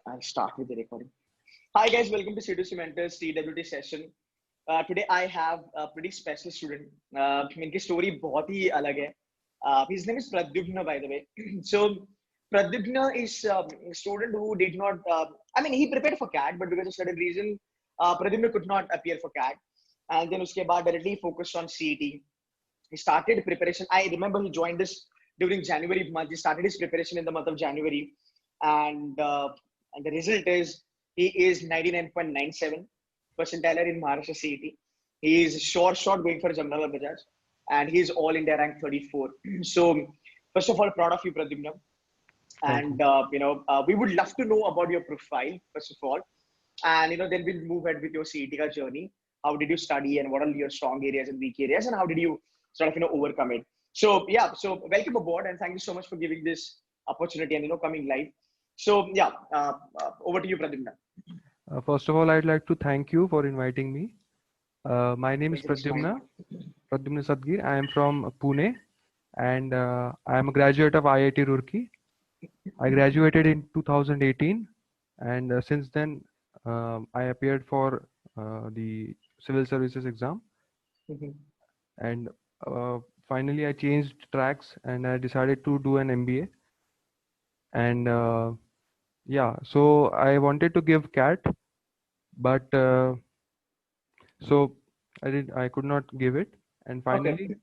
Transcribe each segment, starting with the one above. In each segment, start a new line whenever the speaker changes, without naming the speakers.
I'll start with the recording. Hi guys, welcome to C2C Mentors TWT session. Today I have a pretty special student. इनकी story बहुत ही अलग है. His name is Pradyumna, by the way. So Pradyumna is a student who did not. He prepared for CAT, but because of certain reason, Pradyumna could not appear for CAT. And then उसके बाद directly focused on CET. He started preparation. I remember he joined this during January month. He started his preparation in the month of January, and the result is he is 99.97 percentile in Maharashtra CET. He is short going for Jamnalas Bajaj, and he is all India rank 34. So first of all, proud of you, Pradyumna.
Thank
And
you.
we would love to know about your profile first of all, and then we'll move ahead with your CET journey. How did you study, and what are your strong areas and weak areas, and how did you sort of overcome it? So yeah, so welcome aboard, and thank you so much for giving this opportunity and coming live. So yeah, over to you, Pradyumna.
First of all, I'd like to thank you for inviting me. My name is
Pleasure is mine.
Pradyumna Sadgir. I am from Pune, and I am a graduate of IIT Roorkee. I graduated in 2018, and since then, I appeared for the civil services exam,
Mhm.
and finally, I changed tracks and I decided to do an MBA. And yeah, so I wanted to give CAT, but so I could not give it. And
Okay.
finally,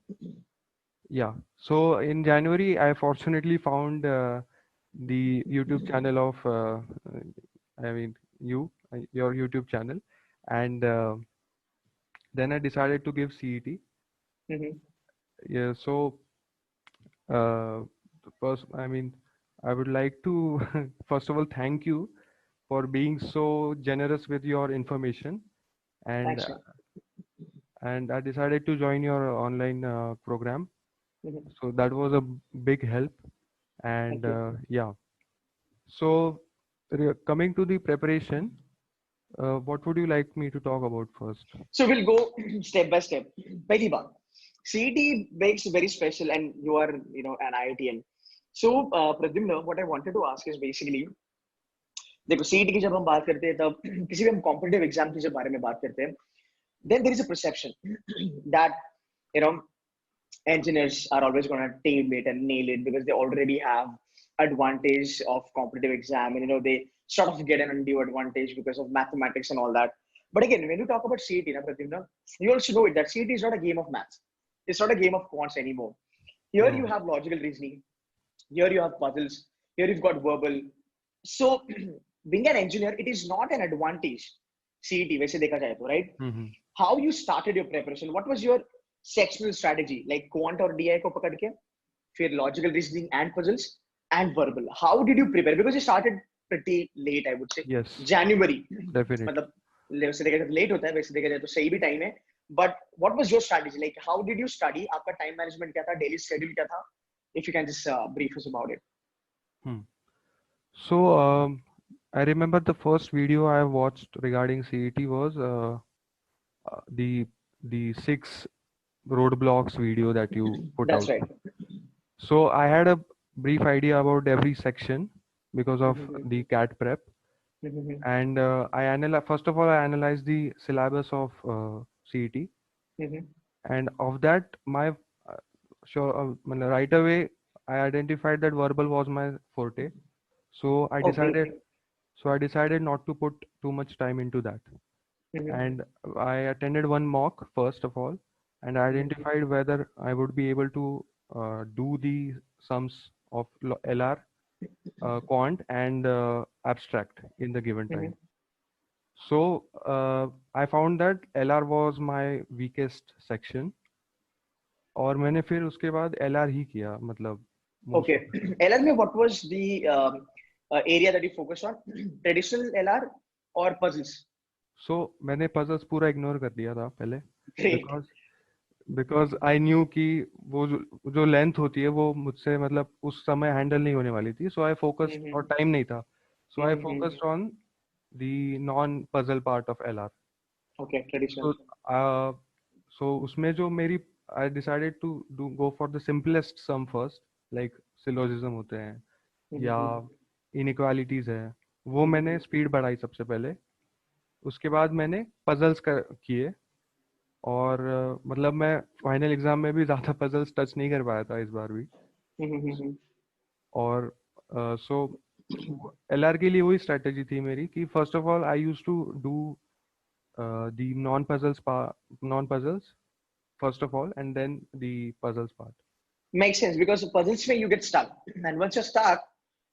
yeah. So in January, I fortunately found the YouTube channel of I mean your YouTube channel, and then I decided to give CET.
Mhm.
Yeah. So first, I would like to first of all thank you for being so generous with your information, and
Thanks, man.
I decided to join your online program.
Mhm.
So that was a big help.
Thank
And
you.
yeah, so coming to the preparation, what would you like me to talk about first?
So we'll go step by step. पहली बात, CET makes very special, and you are an IITian. So Pradyumna, what I wanted to ask is basically, देखो CET की जब हम बात करते हैं तब किसी भी हम कॉम्पिटिटिव एग्जाम की जब बारे में बात करते हैं, then there is a perception that you know engineers are always going to tame it and nail it because they already have advantage of competitive exam, and they sort of get an undue advantage because of mathematics and all that. But again, when you talk about CET, Pradyumna, you also know it that CET is not a game of maths. It's not a game of quants anymore. Here you
No.
have logical reasoning. Here you have puzzles. Here you've got verbal. So being an engineer, it is not an advantage. CET, वैसे देखा जाए तो, right?
Mm-hmm.
How you started your preparation? What was your sectional strategy? Like quant or DI को पकड़ के, फिर logical reasoning and puzzles and verbal. How did you prepare? Because you started pretty late, I would say.
Yes,
January.
definitely.
मतलब वैसे देखा जाए तो late होता है, वैसे देखा जाए तो सही भी time है. But what was your strategy? Like how did you study? आपका time management क्या था? Daily schedule क्या था? If you can just brief us about it.
Hmm. So I remember the first video I watched regarding CET was the six roadblocks video that you put
That's
out.
right.
So I had a brief idea about every section because of the CAT prep. And first of all, I analyzed the syllabus of CET, and of that, my right away I identified that verbal was my forte. So
Okay.
I decided not to put too much time into that. And I attended one mock first of all, and I identified whether I would be able to do the sums of LR, quant, and abstract in the given time. So I found that LR was my weakest section, और मैंने फिर उसके बाद LR ही किया, मतलब most of
Okay.
the time.
LR, what was the area that you focused on? Traditional LR or puzzles?
So मैंने puzzles पूरा ignore कर दिया था पहले,
Great.
because I knew कि वो जो लेंथ होती है वो मुझसे मतलब उस समय हैंडल नहीं होने वाली थी, so I focused, और टाइम नहीं था, so I focused on the non puzzle part of LR.
Okay, traditional.
So uh, so उसमें जो मेरी I decided to go for the simplest sum first, like syllogism होते हैं या inequalities है, वो मैंने स्पीड बढ़ाई सबसे पहले। उसके बाद मैंने पजल्स किए, और मतलब मैं फाइनल एग्जाम में भी ज़्यादा पजल्स टच नहीं कर पाया था इस बार भी। और सो एलआर के लिए वही स्ट्रेटेजी थी मेरी कि first of all I use to do the non puzzles first of all, and then the puzzles part.
Makes sense because puzzles में you get stuck and once you're stuck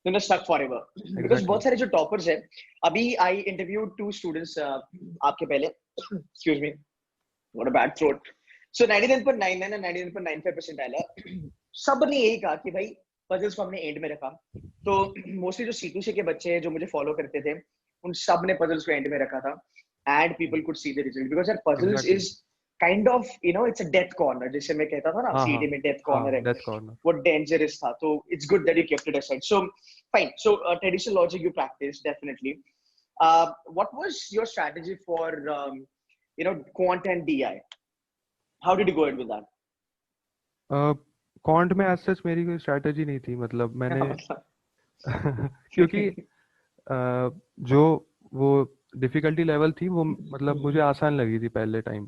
then you're stuck forever because
Exactly.
बहुत सारे जो toppers है अभी I interviewed two students आपके पहले excuse me what a bad throat so 99.99 and 99.95 percentile सब ने यही कहा कि भाई puzzles को हमने end में रखा तो mostly जो C2C के बच्चे हैं जो मुझे follow करते थे उन सब ने puzzles को end में रखा था and people could see the result because यार puzzles
Exactly.
is kind of you know it's a death corner जैसे मैं कहता था ना
हाँ
सीडी
हाँ
में death corner है
death corner.
what dangerous था तो it's good that you kept it aside so fine so traditional logic you practice definitely what was your strategy for you know quant and DI how did you go ahead with that
quant में as such मेरी कोई strategy नहीं थी, मतलब मैंने क्योंकि जो वो डिफिकल्टी लेवल थी वो मतलब मुझे आसान लगी थी पहले टाइम।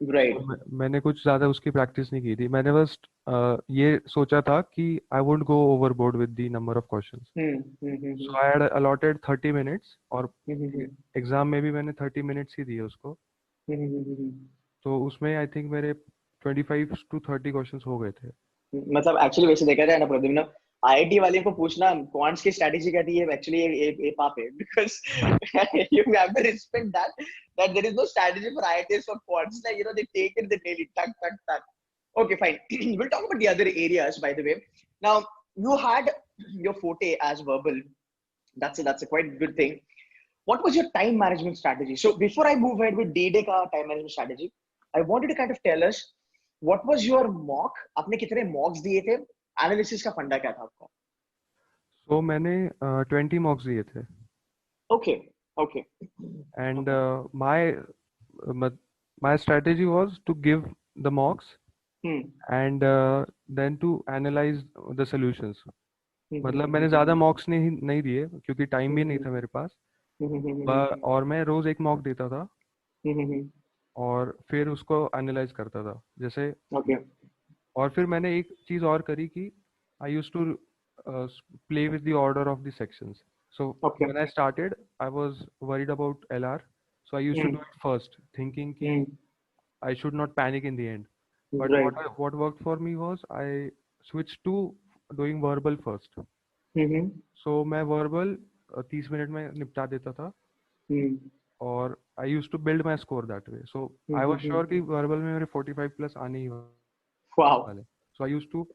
right
मैंने कुछ ज़्यादा उसकी प्रैक्टिस नहीं की थी। मैंने बस ये सोचा था कि I would go overboard with the number of questions. So I had allotted 30 minutes, और एग्जाम में भी मैंने 30 मिनट्स ही दिए उसको। तो उसमें आई थिंक मेरे 25 to 30 क्वेश्चंस हो गए थे।
मतलब एक्चुअली वैसे देखा जाए ना प्रद्युम्न आईआईटी वाले को पूछना क्वांट्स की स्ट्रेटजी क्या थी ये एक्चुअली ये पाप है because you have to respect that there is no strategy for IITs for quants like you know they take it they nail it tuck tuck tuck okay fine we'll talk about the other areas by the way now you had your forte as verbal that's a quite good thing what was your time management strategy so before I move ahead with D-Day का time management strategy I wanted to kind of tell us what was your mock आपने कितने mocks दिए थे analysis का फंडा क्या था आपका
सो मैंने 20 मॉक्स दिए थे।
Okay okay
and my strategy was to give the mocks and then to analyze the solutions. मतलब मैंने ज़्यादा मॉक्स नहीं दिए क्योंकि टाइम भी नहीं था मेरे पास। और मैं रोज एक मॉक देता था और फिर उसको एनालाइज करता था जैसे। और फिर मैंने एक चीज और करी कि I used to play with the order of the sections. So when I started I was worried about LR, so I used to do it first thinking ki I should not panic in the end, but what worked for me was I switched to doing verbal first. So मैं verbal 30 minute में निपटा देता था और I used to build my score that way. So I was sure कि verbal में मेरे 45 plus आने ही वाले। So I used to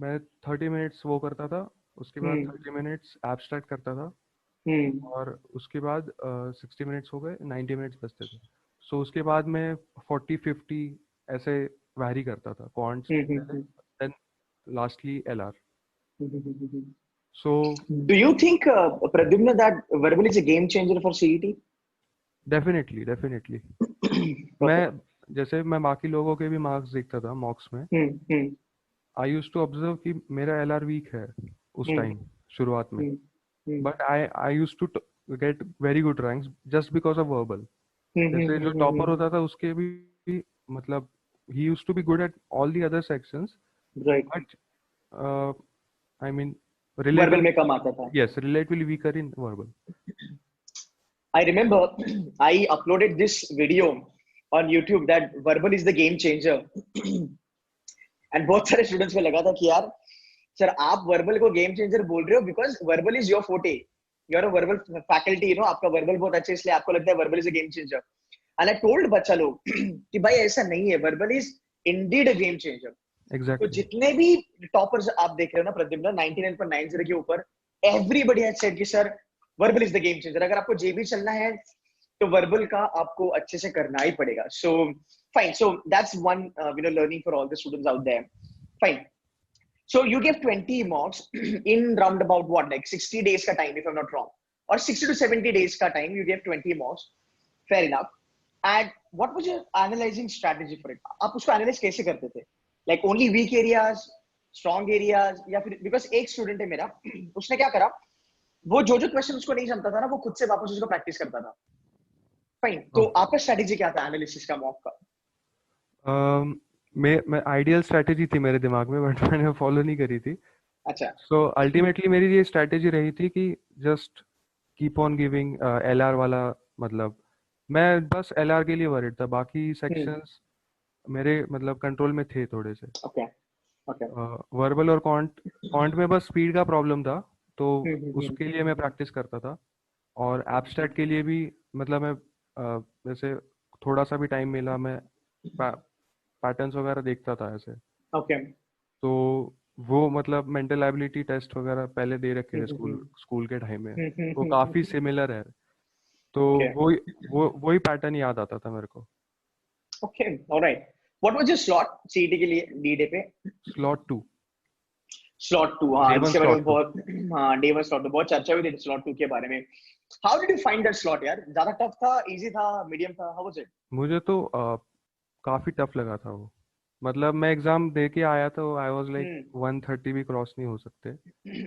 मैं 30 minutes वो करता था, उसके बाद 30 minutes abstract करता था और उसके बाद 60 मिनट्स हो गए, 90 मिनट्स बचते थे। सो उसके बाद मैं 40-50 ऐसे वैरी करता था quants, then lastly LR. So
do you think Pradyumn that verbal is a game changer for CET?
Definitely मैं जैसे मैं बाकी लोगों के भी मार्क्स देखता था मॉक्स में, आई यूज्ड टू ऑब्जर्व कि मेरा एलआर वीक है उस टाइम शुरुआत में, but I used to get very good ranks just because of verbal. जैसे जो टॉपर होता था उसके भी मतलब he used to be good at all the other sections,
right,
but I mean
verbal में कम आता था।
Yes, relatively weaker in verbal.
I remember I uploaded this video on YouTube that verbal is the game changer and बहुत सारे students को लगा था कि यार सर आप वर्बल को गेम चेंजर बोल रहे हो because verbal is your forte, you are a verbal faculty, you know आपका वर्बल बहुत अच्छा है इसलिए आपको लगता है verbal is a game changer. And I told बच्चा लोग कि भाई ऐसा नहीं है, verbal is indeed a game changer.
Exactly.
तो जितने भी टॉपर्स आप देख रहे हो ना प्रद्युम्न 99.90 के ऊपर, एवरीबॉडी हैज सेड कि sir verbal is the game changer. अगर आपको जेबी चलना है तो वर्बल का आपको अच्छे से करना ही पड़ेगा। So fine, so that's one you know learning for all the students out there. Fine, so you gave 20 mocks in round about what, like 60 days ka time if I'm not wrong, or 60 to 70 days ka time you gave 20 mocks, fair enough. And what was your analyzing strategy for it? आप उसको analyze कैसे करते थे? Like only weak areas, strong areas, या फिर because एक student है मेरा उसने क्या करा, वो जो क्वेश्चन उसको नहीं जमता था ना, वो खुद से वापस उसको प्रैक्टिस करता था. फाइन. तो
Oh.
आपका स्ट्रेटेजी क्या था एनालिसिस का, मॉक का?
मैं आइडियल स्ट्रैटेजी थी मेरे दिमाग में, बट मैंने फॉलो नहीं करी थी.
अच्छा.
सो अल्टीमेटली मेरी ये स्ट्रैटेजी रही थी कि just keep on giving LR वाला. मतलब मैं बस एलआर के लिए वरीड था, बाकी सेक्शंस मेरे मतलब कंट्रोल में थे थोड़े से.
ओके. ओके.
वर्बल और कॉन्ट कॉन्ट में बस स्पीड का प्रॉब्लम था, तो
हम्म.
उसके लिए मैं प्रैक्टिस करता था. और एब्स्ट्रैक्ट के लिए भी मतलब मैं जैसे थोड़ा सा भी टाइम मिला, मैं पैटर्न्स वगैरह देखता था ऐसे.
ओके.
तो वो मतलब मेंटल एबिलिटी टेस्ट वगैरह पहले दे रखे थे स्कूल स्कूल के टाइम में, वो काफी सिमिलर है. तो
ओके.
वही पैटर्न याद आता था मेरे को.
Okay. Alright. What was your slot CET के लिए डी डे पे?
स्लॉट 2.
स्लॉट 2. हाँ,
डे वन
इसके बारे में
स्लॉट 2.
बहुत. हाँ, डे वन स्लॉट 2 बहुत चर्चा हुई थी स्लॉट 2 के बारे में. How did you find that slot यार? ज्यादा टफ था, इजी था, मीडियम था, हाउ वाज इट?
मुझे तो काफी टफ लगा था वो. मतलब मैं एग्जाम दे के आया तो आई वाज लाइक 130 भी क्रॉस नहीं हो सकते.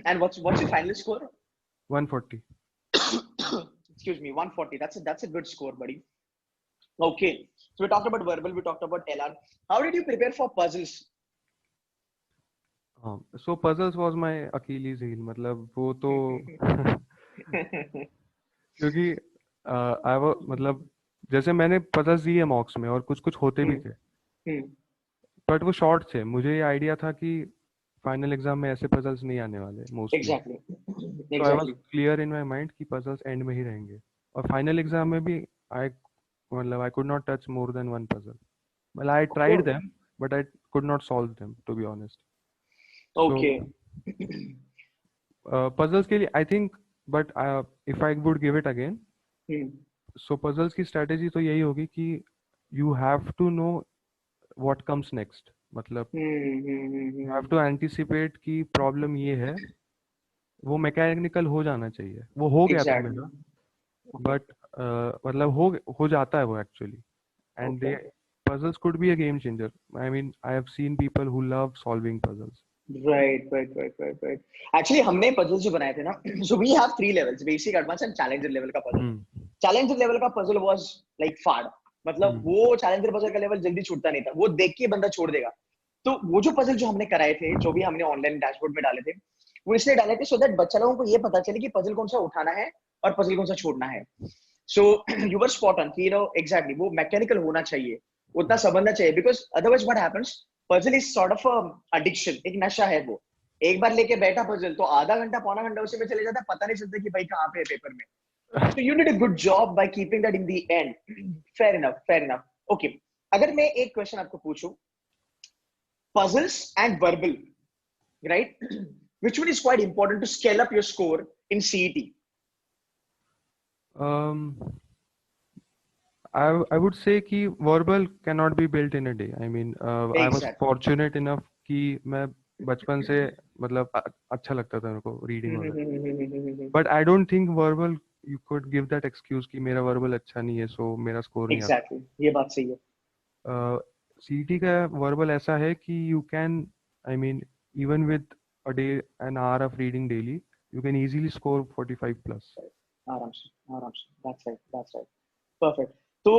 And what's your final score?
140.
Excuse me, 140. That's a good score, buddy. Okay. So we talked about verbal, we talked about LR. How did you prepare for puzzles?
हाँ, सो puzzles was my अकीलीज heal. मतलब वो तो क्योंकि आई वो मतलब जैसे मैंने puzzles दिए मॉक्स में और कुछ कुछ होते भी थे, बट वो शॉर्ट थे. मुझे ये आइडिया था कि फाइनल एग्जाम में ऐसे पजल्स नहीं आने वाले मोस्टली.
Exactly.
तो I was
Exactly.
Clear in my mind कि पजल्स एंड में ही रहेंगे. और फाइनल एग्जाम में भी आई मतलब I could not touch more than one puzzle. well I tried
Okay.
them, but I could not solve them, to be honest. So
Okay.
puzzles के लिए I think, but if I would give it again,
Hmm.
so puzzles की strategy तो यही होगी कि you have to know what comes next. मतलब you have to anticipate कि problem ये है. वो मैकेनिकल हो जाना चाहिए. वो हो गया था
Exactly.
मेरा,
Okay.
बट मतलब हो जाता है वो actually. And
Okay.
they puzzles could be a game changer. I mean, I have seen people who love solving puzzles.
Right. Actually, हमने puzzles जो बनाए थे ना, so we have 3 levels: basic, advanced and challenger level का puzzle.
हम्म.
Challenger level का puzzle was like fad. मतलब
हम्म.
वो challenger puzzle का level जल्दी छूटता नहीं था, वो देख के बंदा छोड़ देगा. तो वो जो puzzle जो हमने कराए थे, जो भी हमने ऑनलाइन डैशबोर्ड में डाले थे, वो इसलिए डाले थे so that बच्चा लोगों को ये पता चले कि puzzle कौन सा उठाना है और puzzle कौन सा छोड़ना है. So you were spot on कि exactly वो मैकेनिकल होना चाहिए, उतना समझना चाहिए, because otherwise what happens, puzzle is sort of a addiction, एक नशा है वो. एक बार लेके बैठा puzzle तो आधा घंटा पौना घंटा उसी में चले जाता है, पता नहीं चलता कि भाई कहाँ पे है पेपर में. So you did a good job by keeping that in the end. Fair enough. Okay. अगर मैं एक क्वेश्चन आपको पूछूं, puzzles and verbal, right? Which one is quite important to scale up your score in CET?
Um, I would say कि verbal cannot be built in a day. I mean, I was
Exactly.
fortunate enough कि मैं बचपन से मतलब अच्छा लगता था मेरे को रीडिंग वगैरह. But I don't think verbal you could give that excuse कि मेरा verbal अच्छा नहीं है, so मेरा स्कोर नहीं आता.
Exactly. ये बात सही है.
CET का verbal ऐसा है कि you can, I mean, even with a day, an hour of reading daily, you can easily score 45 plus.
आराम से. That's right. Perfect. So,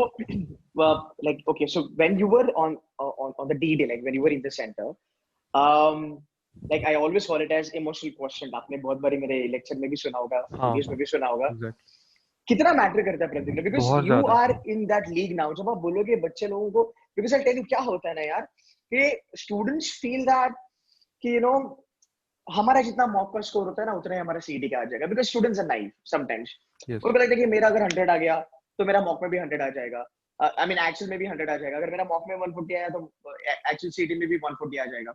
like, okay, so when you were on the D day, like when you were in the center, like I always call it as emotional quotient. आपने बहुत बारी मेरे lecture में भी सुना होगा,
हाँ,
वीडियोस में भी सुना होगा.
exactly.
कितना मैटर करता है प्रद्युम्न, बिकॉज
बहुत
यू
ज्यादा.
Are in that league now. जब आप बोलोगे बच्चे लोगों को, बिकॉज आई टेल यू क्या होता है ना यार, कि स्टूडेंट्स फील दैट कि हमारा जितना मॉक का स्कोर होता है ना, उतना ही हमारा सीईटी का आ जाएगा, because students are naive sometimes.
Yes.
उनको लगता है कि मेरा अगर 100 आ गया तो मेरा मॉक में भी 100 आ जाएगा. आई मीन एक्चुअल में भी 100 आ जाएगा. अगर मेरा मॉक में 140 आया तो एक्चुअल सीईटी में भी 140 आ जाएगा.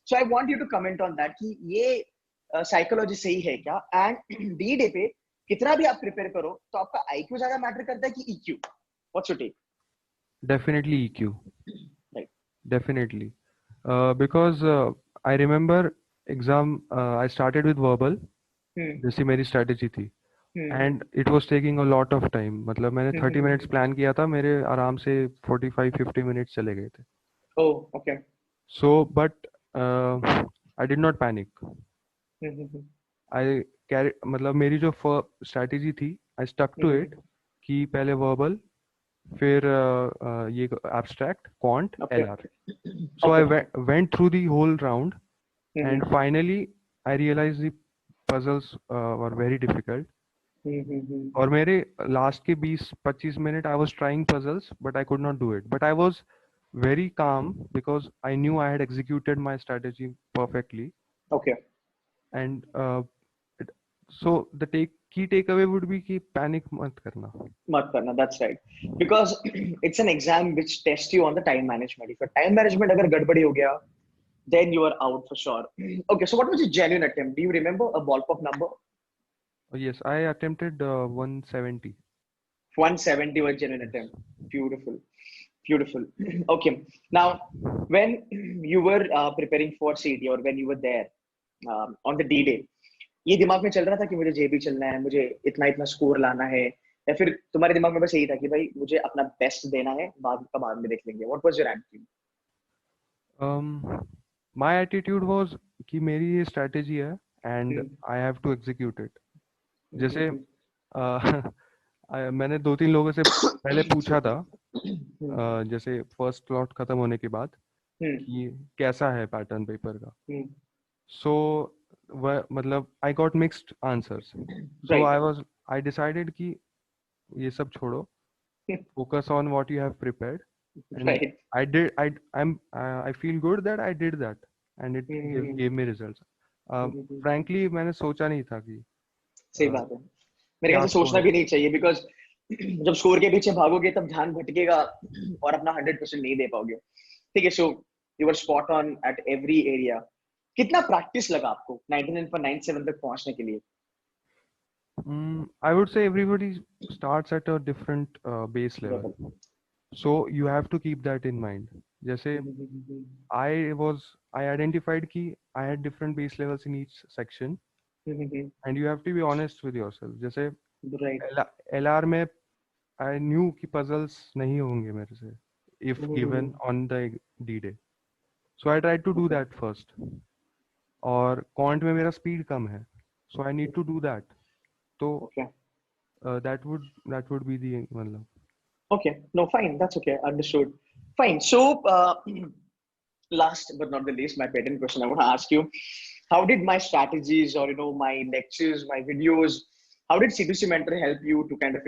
So I want you to comment on that कि ये साइकोलॉजी सही है क्या, एंड डी डे पे कितना भी आप प्रिपेयर करो तो आपका आईक्यू ज्यादा मैटर करता है कि EQ? What's your take?
Definitely EQ.
Right.
Definitely. Because I remember exam, I started with verbal, जैसी मेरी strategy थी. And it was taking a lot of time. मतलब मैंने 30 minutes plan किया था, मेरे आराम से 45-50 minutes चले गए थे.
Oh, okay.
So, but I did not panic. I मतलब मेरी जो स्ट्रैटेजी थी, आई स्टक टू इट कि पहले वर्बल, फिर ये abstract, quant,
Okay.
LR. So I went through the whole round, and
Mhm.
finally I realized the puzzles were very difficult.
Mhm.
और मेरे लास्ट के 20-25 minute I was trying puzzles, but I could not do it. But I was very calm because I knew I had executed my strategy perfectly.
Okay.
And so the key takeaway would be कि panic मत करना.
Mat karna, that's right. Because it's an exam which tests you on the time management. If your time management agar gadbadi ho gaya, then you are out for sure. Okay, so what was your genuine attempt? Do you remember a ballpark number?
Yes, I attempted 170.
170 was genuine
Yes.
attempt. Beautiful. Beautiful. Okay. Now, when you were preparing for CT or when you were there on the D-Day, ये दिमाग में चल रहा था कि मुझे जेबी चलना है, मुझे इतना इतना स्कोर लाना है, या फिर तुम्हारे दिमाग में बस यही था कि भाई मुझे अपना बेस्ट देना है, बाद में देख लेंगे? What was your attitude?
My attitude was कि मेरी ये strategy है and I have to execute it. जैसे मैंने 2-3 लोगों से पहले पूछा था, जैसे फर्स्ट स्लॉट खत्म होने के बाद कि कैसा है पैटर्न पेपर का. सो मतलब I got mixed answers. So I decided कि ये सब छोड़ो, focus on what you have prepared, and
Right.
I feel good that I did that, and it gave me results. Frankly मैंने सोचा नहीं था कि
सही बात है. मेरे ख्याल
क्या
से सोचना
स्कोर.
भी नहीं चाहिए, बिकॉज जब स्कोर के पीछे भागोगे तब ध्यान भटकेगा और अपना 100% नहीं दे पाओगे. ठीक है. So you were spot on at every area. कितना प्रैक्टिस लगा आपको 99.97 तक पहुंचने के लिए?
I would say everybody starts at a different base level, so you have to keep that in mind. जैसे I identified कि I had different base levels in each section, and you have to be honest with yourself. जैसे
Right.
LR में I knew कि puzzles नहीं होंगे मेरे से if given on the D-Day. So I tried to do that first. और quant में मेरा speed कम है, so I need to do that. तो
Okay.
that would be the मतलब.
Okay. No, fine. That's okay. Understood. Fine. So, last but not the least, my patent question I want to ask you: how did my strategies, or my lectures, my videos, how did C2C Mentor help you to kind of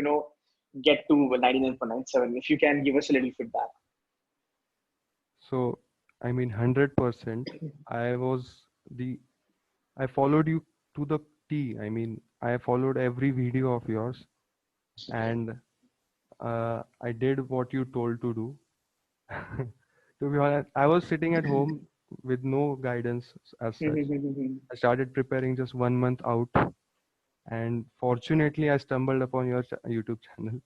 get to 99.97? If you can give us a little feedback.
So I mean 100%. I followed you to the T. I mean I followed every video of yours, and I did what you told to do. To be honest, I was sitting at home with no guidance as such. I started preparing just 1 month out, and fortunately, I stumbled upon your YouTube channel.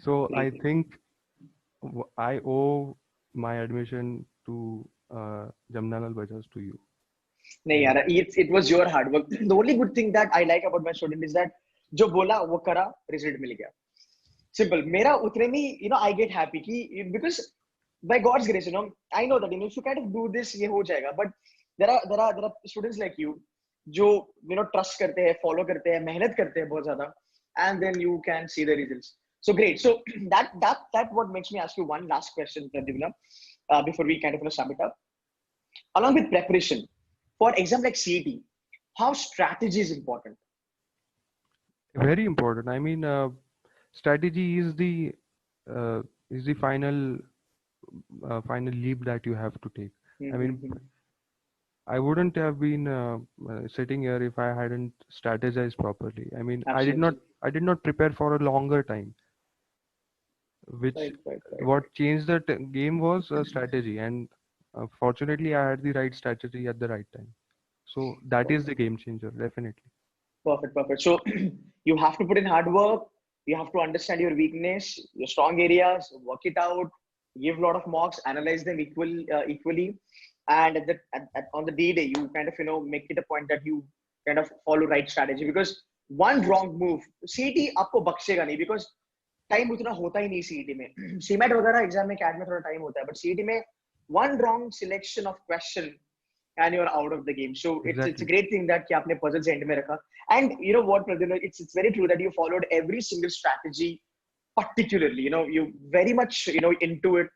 So I think I owe my admission to Jamnalal Bajaj to you.
नहीं यार, it was your hard work. The only good thing that I like about my student is that जो बोला वो करा, result मिल गया. Simple. मेरा उतने में I get happy कि because by God's grace, I know that if you kind of do this, ये हो जाएगा. But there are students like you जो trust करते हैं, follow करते हैं, मेहनत करते हैं बहुत ज़्यादा, and then you can see the results. So great. So that what makes me ask you one last question, Pradyumna, before we kind of sum it up. Along with preparation for exam like CET, how strategy is important?
Very important. I mean, strategy is the final leap that you have to take. I mean, I wouldn't have been sitting here if I hadn't strategized properly. I mean,
Absolutely.
I did not prepare for a longer time. Which
Right.
what changed the game was a strategy, and fortunately, I had the right strategy at the right time. So that is the game changer, definitely.
Perfect. So you have to put in hard work. You have to understand your weakness, your strong areas, work it out, give a lot of mocks, analyze them equally, and on the D-Day, you kind of make it a point that you kind of follow right strategy, because one wrong move, CET आपको बख्शेगा नहीं, because time उतना होता ही नहीं CET में. Cement वगैरह exam में cat में थोड़ा टाइम होता है, बट सीईटी में one wrong selection of question and you're out of the game. So it's a
Exactly.
great thing that कि आपने puzzles end में रखा. And you know what, Pradyumna, it's very true that you followed every single strategy particularly. You know, you very much into it,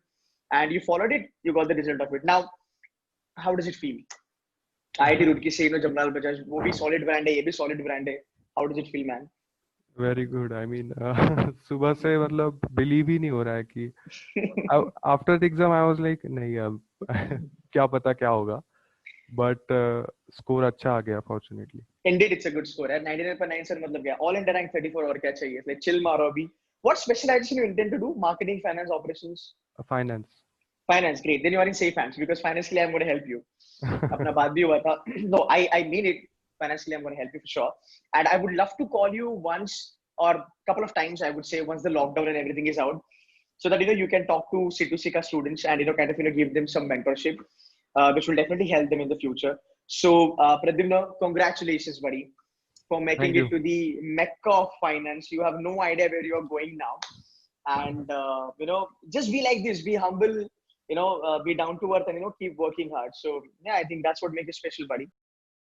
and you followed it. You got the result of it. Now, how does it feel? IIT Roorkee से Jamnal Bajaj, वो भी solid brand है, ये भी solid brand है. How does it feel, man?
Very good. I mean, सुबह से मतलब believe ही नहीं हो रहा है कि after the exam I was like नहीं अब क्या पता क्या होगा, but score अच्छा आ गया fortunately.
Indeed, it's a good score. 99.9 sir, मतलब क्या? All India rank 34 और क्या चाहिए? Like chill मारो अभी. What specialization you intend to do? Marketing, finance, operations?
Finance.
Finance, great. Then you are in safe hands because finance के लिए I'm going to help you. अपना बात भी हुआ था. No, I mean it. Finance के लिए I'm going to help you for sure. And I would love to call you once or couple of times, I would say, once the lockdown and everything is out, so that you can talk to C2C students and kind of give them some mentorship, which will definitely help them in the future. So, Pradyumna, congratulations, buddy, for making
Thank
it
you.
to the mecca of finance. You have no idea where you are going now, and just be like this, be humble, be down to earth, and keep working hard. So, yeah, I think that's what makes it special, buddy.